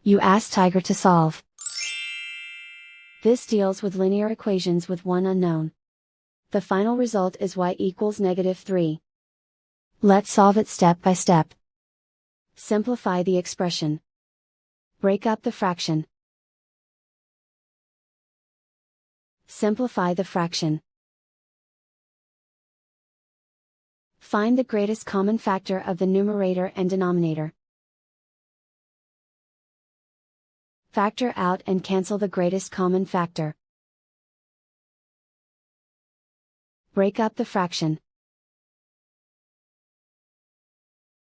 You ask Tiger to solve. This deals with linear equations with one unknown. The final result is y equals -3. Let's solve it step by step. Simplify the expression. Break up the fraction. Simplify the fraction. Find the greatest common factor of the numerator and denominator. Factor out and cancel the greatest common factor. Break up the fraction.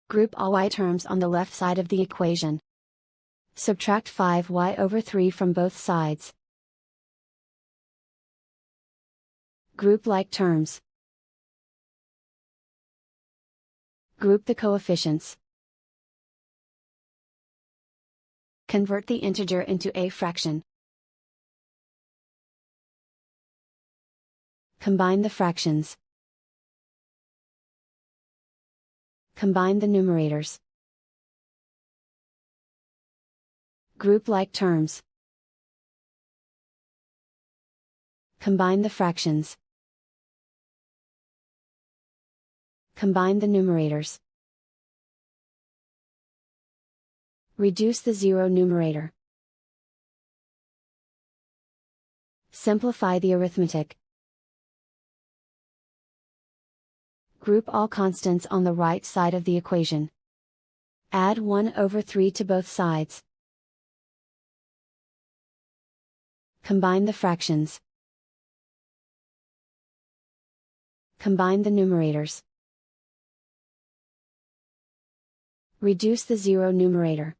Group all y terms on the left side of the equation. Subtract 5y/3 from both sides. Group like terms. Group the coefficients. Convert the integer into a fraction. Combine the fractions. Combine the numerators. Group like terms. Combine the fractions. Combine the numerators. Reduce the zero numerator. Simplify the arithmetic. Group all constants on the right side of the equation. Add 1/3 to both sides. Combine the fractions. Combine the numerators. Reduce the zero numerator.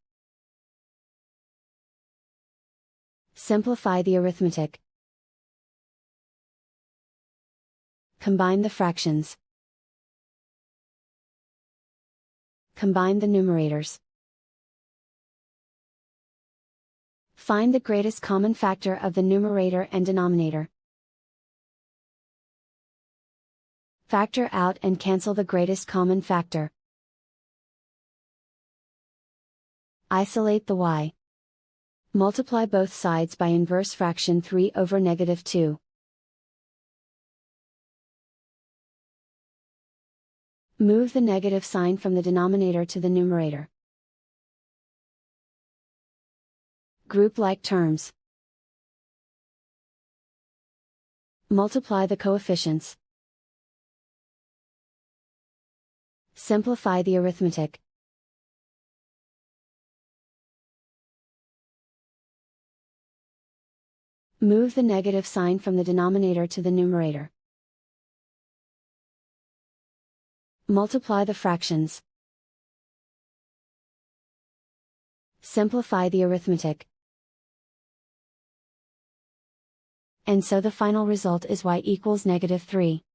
Simplify the arithmetic. Combine the fractions. Combine the numerators. Find the greatest common factor of the numerator and denominator. Factor out and cancel the greatest common factor. Isolate the y. Multiply both sides by inverse fraction 3/2. Move the negative sign from the denominator to the numerator. Group like terms. Multiply the coefficients. Simplify the arithmetic. Move the negative sign from the denominator to the numerator. Multiply the fractions. Simplify the arithmetic. And so the final result is y equals -3.